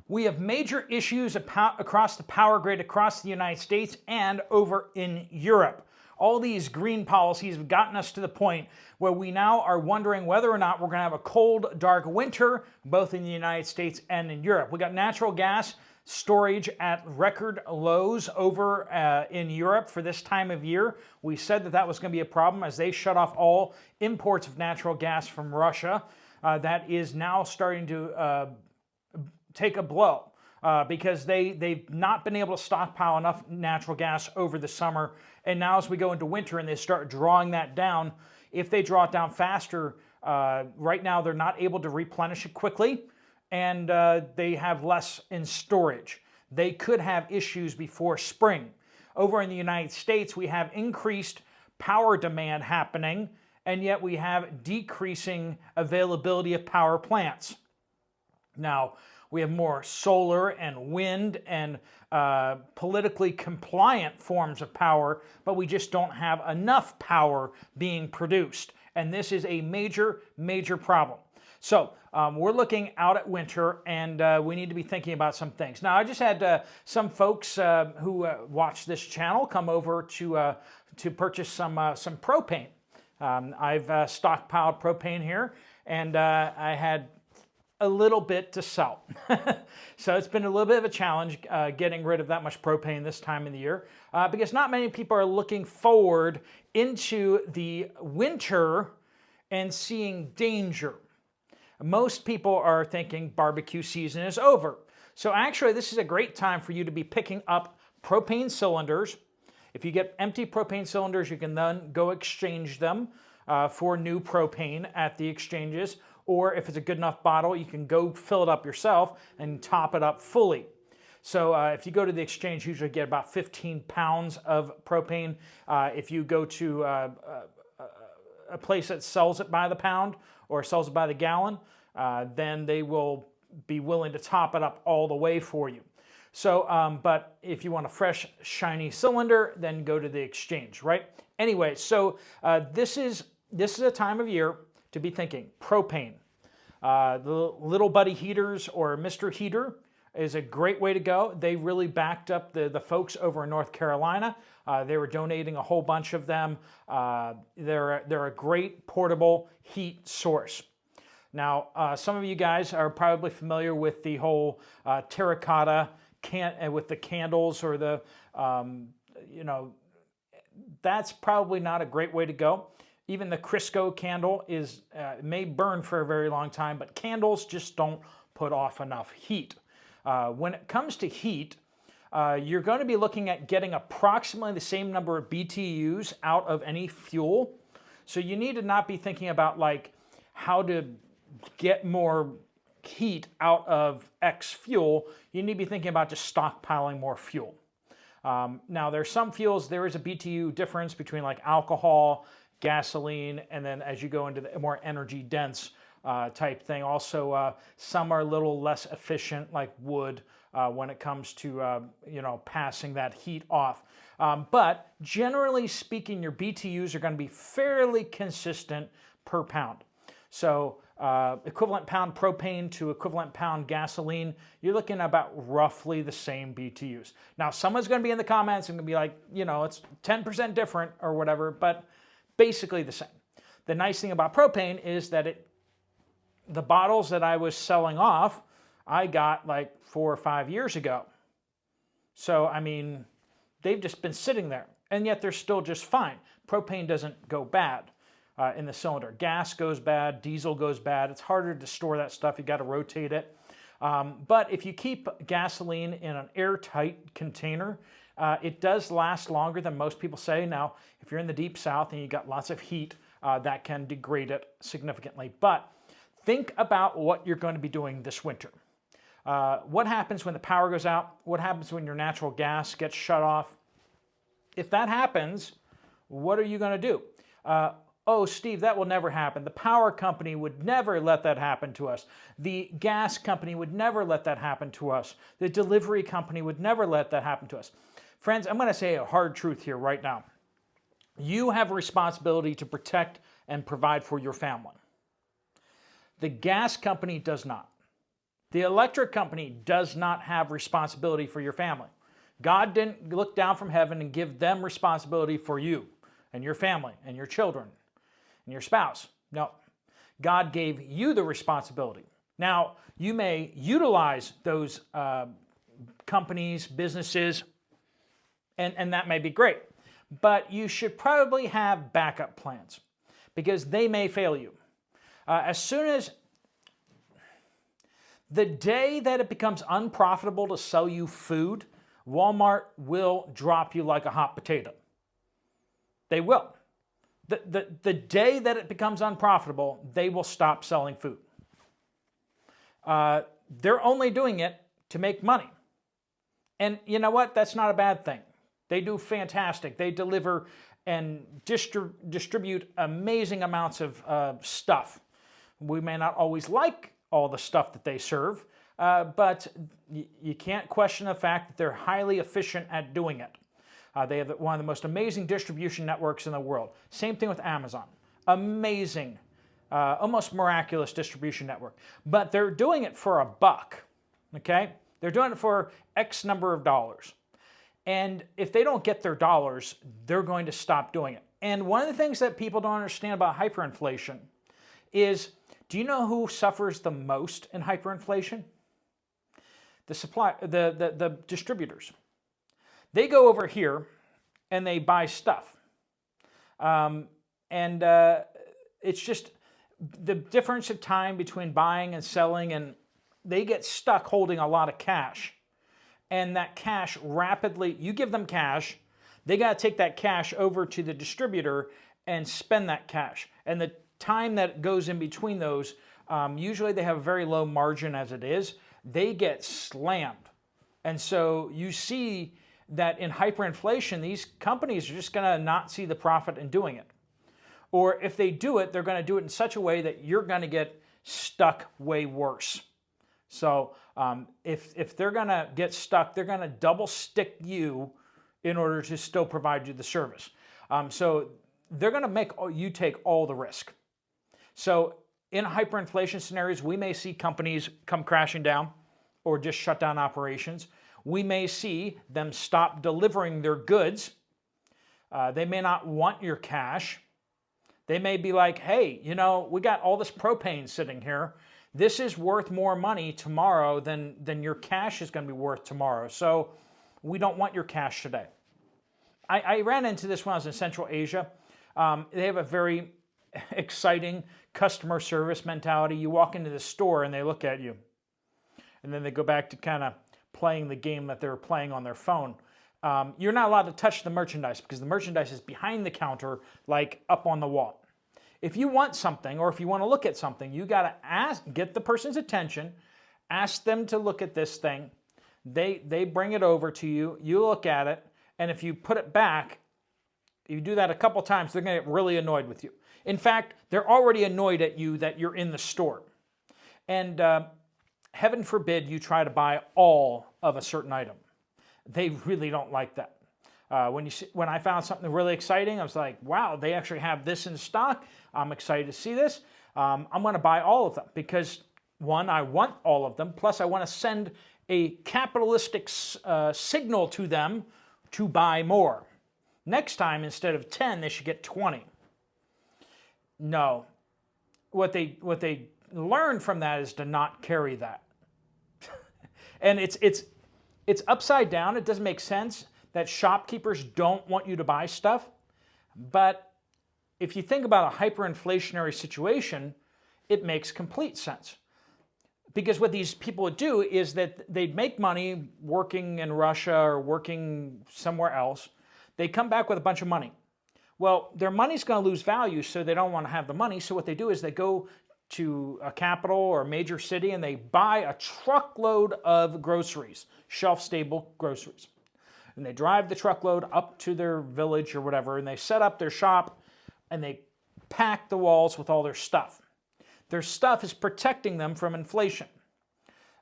We have major issues across the power grid across the United States and over in Europe. All these green policies have gotten us to the point where we now are wondering whether or not we're going to have a cold, dark winter, both in the United States and in Europe. We got natural gas storage at record lows over in Europe for this time of year. We said that that was going to be a problem as they shut off all imports of natural gas from Russia. That is now starting to take a blow because they've not been able to stockpile enough natural gas over the summer. And now as we go into winter and they start drawing that down, if they draw it down faster, right now they're not able to replenish it quickly and they have less in storage. They could have issues before spring. Over in the United States, we have increased power demand happening, and yet we have decreasing availability of power plants. Now, we have more solar and wind and politically compliant forms of power, but we just don't have enough power being produced. And this is a major, major problem. So we're looking out at winter, and we need to be thinking about some things. Now, I just had some folks who watch this channel come over to purchase some propane. I've stockpiled propane here, and I had a little bit to sell. So it's been a little bit of a challenge getting rid of that much propane this time of the year because not many people are looking forward into the winter and seeing danger. Most people are thinking barbecue season is over. So actually this is a great time for you to be picking up propane cylinders. If you get empty propane cylinders, you can then go exchange them for new propane at the exchanges. Or if it's a good enough bottle, you can go fill it up yourself and top it up fully. So if you go to the exchange, you usually get about 15 pounds of propane. If you go to a place that sells it by the pound or sells it by the gallon, then they will be willing to top it up all the way for you. So, but if you want a fresh, shiny cylinder, then go to the exchange, right? Anyway, so this is a time of year to be thinking propane. The Little Buddy heaters or Mr. Heater is a great way to go. They really backed up the folks over in North Carolina. They were donating a whole bunch of them. They're a great portable heat source. Now, some of you guys are probably familiar with the whole terracotta with the candles or the, that's probably not a great way to go. Even the Crisco candle may burn for a very long time, but candles just don't put off enough heat. When it comes to heat, you're going to be looking at getting approximately the same number of BTUs out of any fuel. So you need to not be thinking about like how to get more heat out of X fuel. You need to be thinking about just stockpiling more fuel. Now there's some fuels, there is a BTU difference between like alcohol, gasoline, and then as you go into the more energy dense type thing. Also, some are a little less efficient, like wood, when it comes to passing that heat off. But generally speaking, your BTUs are going to be fairly consistent per pound. So equivalent pound propane to equivalent pound gasoline, you're looking at about roughly the same BTUs. Now, someone's going to be in the comments and going to be like, it's 10% different or whatever, but basically the same. The nice thing about propane is that the bottles that I was selling off, I got like 4 or 5 years ago. So, I mean, they've just been sitting there, and yet they're still just fine. Propane doesn't go bad in the cylinder. Gas goes bad, diesel goes bad. It's harder to store that stuff. You got to rotate it. But if you keep gasoline in an airtight container, it does last longer than most people say. Now, if you're in the deep south and you got lots of heat, that can degrade it significantly. But think about what you're going to be doing this winter. What happens when the power goes out? What happens when your natural gas gets shut off? If that happens, what are you going to do? Oh, Steve, that will never happen. The power company would never let that happen to us. The gas company would never let that happen to us. The delivery company would never let that happen to us. Friends, I'm going to say a hard truth here right now. You have a responsibility to protect and provide for your family. The gas company does not. The electric company does not have responsibility for your family. God didn't look down from heaven and give them responsibility for you and your family and your children and your spouse. No, God gave you the responsibility. Now, you may utilize those companies, businesses, and that may be great. But you should probably have backup plans because they may fail you. As soon as the day that it becomes unprofitable to sell you food, Walmart will drop you like a hot potato. They will. The day that it becomes unprofitable, they will stop selling food. They're only doing it to make money. And you know what? That's not a bad thing. They do fantastic. They deliver and distribute amazing amounts of stuff. We may not always like all the stuff that they serve, but you can't question the fact that they're highly efficient at doing it. They have one of the most amazing distribution networks in the world. Same thing with Amazon. Amazing, almost miraculous distribution network. But they're doing it for $1, okay? They're doing it for X number of dollars. And if they don't get their dollars, they're going to stop doing it. And one of the things that people don't understand about hyperinflation is, do you know who suffers the most in hyperinflation? The distributors. They go over here and they buy stuff. It's just the difference of time between buying and selling, and they get stuck holding a lot of cash. And that cash rapidly, you give them cash, they got to take that cash over to the distributor and spend that cash. And the time that goes in between those, usually they have a very low margin as it is, they get slammed. And so you see that in hyperinflation, these companies are just going to not see the profit in doing it. Or if they do it, they're going to do it in such a way that you're going to get stuck way worse. So if they're going to get stuck, they're going to double stick you in order to still provide you the service. So they're going to make you take all the risk. So in hyperinflation scenarios, we may see companies come crashing down or just shut down operations. We may see them stop delivering their goods. They may not want your cash. They may be like, hey, you know, we got all this propane sitting here. This is worth more money tomorrow than your cash is going to be worth tomorrow. So we don't want your cash today. I ran into this when I was in Central Asia. They have a very exciting customer service mentality. You walk into the store and they look at you. And then they go back to kind of playing the game that they were playing on their phone. You're not allowed to touch the merchandise because the merchandise is behind the counter, like up on the wall. If you want something or if you want to look at something, you got to get the person's attention, ask them to look at this thing. They bring it over to you, you look at it, and if you put it back, you do that a couple times, they're going to get really annoyed with you. In fact, they're already annoyed at you that you're in the store. And heaven forbid you try to buy all of a certain item. They really don't like that. When I found something really exciting, I was like, wow, they actually have this in stock. I'm excited to see this. I'm going to buy all of them because, one, I want all of them. Plus, I want to send a capitalistic signal to them to buy more. Next time, instead of 10, they should get 20. No. What they learn from that is to not carry that. And it's upside down. It doesn't make sense that shopkeepers don't want you to buy stuff. But if you think about a hyperinflationary situation, it makes complete sense. Because what these people would do is that they'd make money working in Russia or working somewhere else. They come back with a bunch of money. Well, their money's going to lose value, so they don't want to have the money. So what they do is they go to a capital or a major city and they buy a truckload of groceries, shelf-stable groceries. And they drive the truckload up to their village or whatever, and they set up their shop and they pack the walls with all their stuff. Their stuff is protecting them from inflation.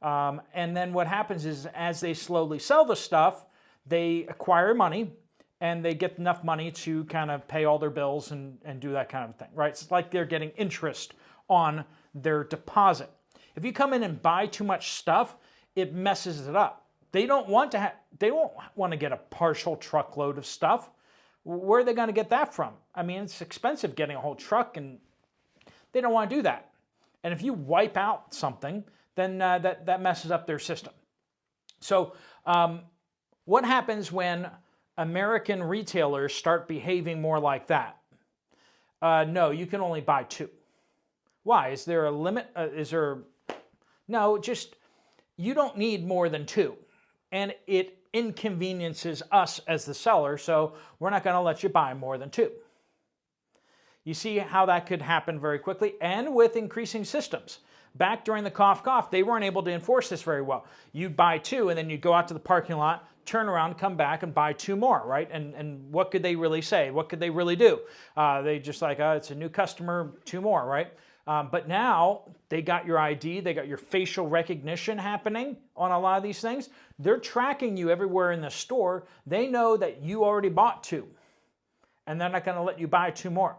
And then what happens is as they slowly sell the stuff, they acquire money and they get enough money to kind of pay all their bills and do that kind of thing, right? It's like they're getting interest on their deposit. If you come in and buy too much stuff, it messes it up. They don't want to get a partial truckload of stuff. Where are they going to get that from? I mean, it's expensive getting a whole truck, and they don't want to do that. And if you wipe out something, then that messes up their system. So what happens when American retailers start behaving more like that? No, you can only buy 2. Why? Is there a limit? No, just you don't need more than 2. And it inconveniences us as the seller, so we're not going to let you buy more than 2. You see how that could happen very quickly, and with increasing systems. Back during the cough, they weren't able to enforce this very well. You'd buy 2, and then you'd go out to the parking lot, turn around, come back, and buy 2 more, right? And what could they really say? What could they really do? They just like, it's a new customer, 2 more, right? But now they got your ID, they got your facial recognition happening on a lot of these things. They're tracking you everywhere in the store. They know that you already bought 2, and they're not going to let you buy 2 more.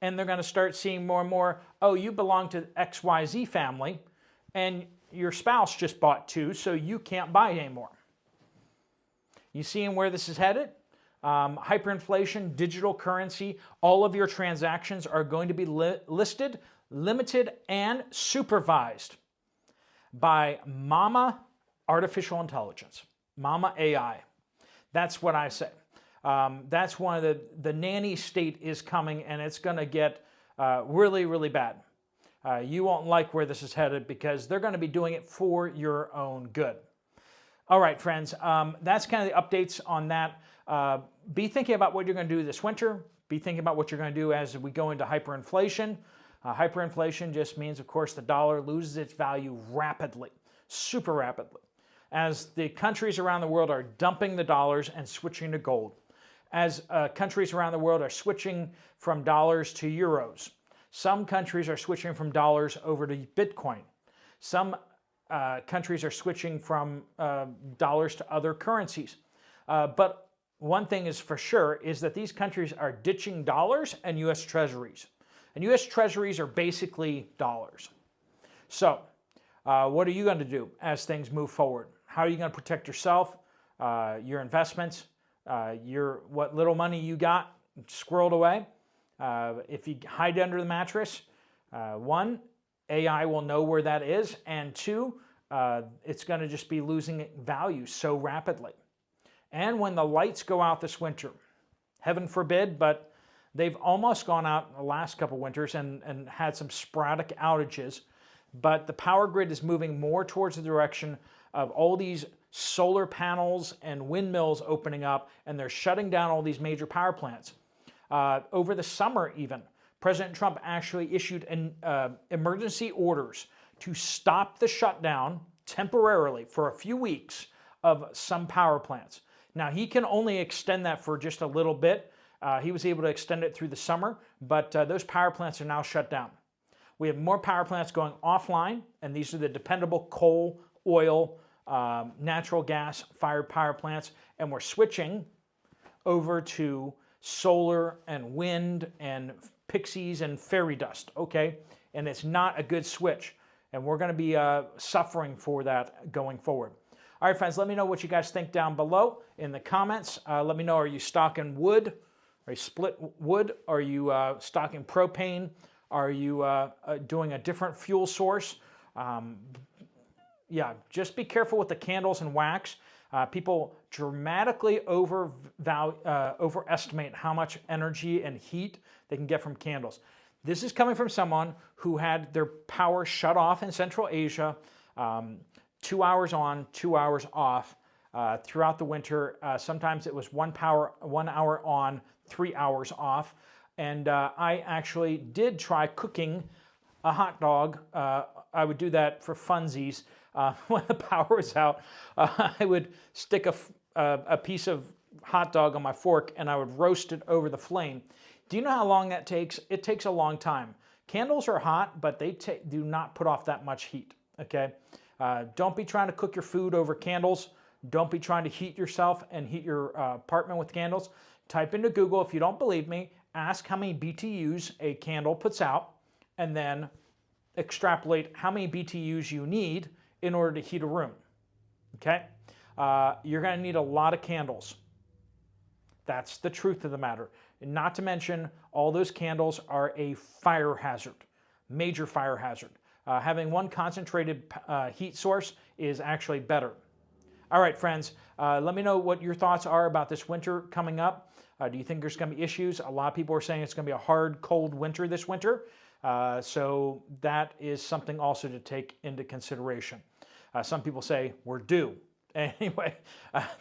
And they're going to start seeing more and more, oh, you belong to XYZ family, and your spouse just bought 2, so you can't buy anymore. You seeing where this is headed? Hyperinflation, digital currency, all of your transactions are going to be listed, limited, and supervised by Mama Artificial Intelligence, Mama AI. That's what I say. That's one of the nanny state is coming, and it's going to get really, really bad. You won't like where this is headed because they're going to be doing it for your own good. All right, friends, that's kind of the updates on that. Be thinking about what you're going to do this winter. Be thinking about what you're going to do as we go into hyperinflation. Hyperinflation just means, of course, the dollar loses its value rapidly, super rapidly, as the countries around the world are dumping the dollars and switching to gold. As countries around the world are switching from dollars to euros. Some countries are switching from dollars over to Bitcoin. Some countries are switching from dollars to other currencies. But one thing is for sure is that these countries are ditching dollars and U.S. treasuries. And U.S. treasuries are basically dollars. So what are you going to do as things move forward? How are you going to protect yourself, your investments, what little money you got squirreled away? If you hide under the mattress, 1, AI will know where that is, and 2, it's going to just be losing value so rapidly. And when the lights go out this winter, heaven forbid, but they've almost gone out in the last couple winters and had some sporadic outages, but the power grid is moving more towards the direction of all these solar panels and windmills opening up, and they're shutting down all these major power plants. Over the summer even, President Trump actually issued emergency orders to stop the shutdown temporarily for a few weeks of some power plants. Now, he can only extend that for just a little bit. He was able to extend it through the summer, but those power plants are now shut down. We have more power plants going offline, and these are the dependable coal, oil, natural gas fired power plants, and we're switching over to solar and wind and pixies and fairy dust, okay? And it's not a good switch, and we're going to be suffering for that going forward. All right, friends, let me know what you guys think down below in the comments. Let me know, are you stocking wood? Are you split wood? Are you stocking propane? Are you doing a different fuel source? Yeah, just be careful with the candles and wax. People dramatically overestimate how much energy and heat they can get from candles. This is coming from someone who had their power shut off in Central Asia, 2 hours on, 2 hours off throughout the winter. Sometimes it was 1 hour on, 3 hours off. And I actually did try cooking a hot dog. I would do that for funsies. When the power was out, I would stick a piece of hot dog on my fork and I would roast it over the flame. Do you know how long that takes? It takes a long time. Candles are hot, but they do not put off that much heat, okay? Don't be trying to cook your food over candles. Don't be trying to heat yourself and heat your apartment with candles. Type into Google, if you don't believe me, ask how many BTUs a candle puts out, and then extrapolate how many BTUs you need in order to heat a room. Okay? You're going to need a lot of candles. That's the truth of the matter. And not to mention, all those candles are a fire hazard, major fire hazard. Having one concentrated heat source is actually better. All right, friends, let me know what your thoughts are about this winter coming up. Do you think there's going to be issues? A lot of people are saying it's going to be a hard, cold winter this winter. So that is something also to take into consideration. Some people say we're due. Anyway,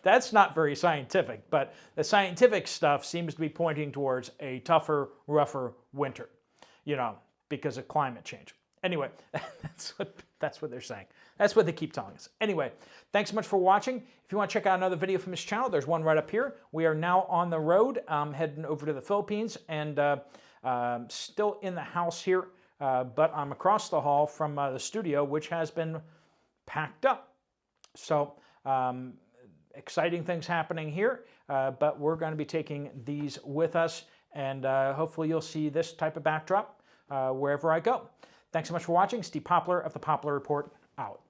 that's not very scientific, but the scientific stuff seems to be pointing towards a tougher, rougher winter, because of climate change. Anyway, that's what they're saying. That's what they keep telling us. Anyway, thanks so much for watching. If you want to check out another video from this channel, there's one right up here. We are now on the road, heading over to the Philippines, and still in the house here, but I'm across the hall from the studio, which has been packed up. So exciting things happening here, but we're going to be taking these with us, and hopefully you'll see this type of backdrop wherever I go. Thanks so much for watching. Steve Poplar of the Poplar Report, out.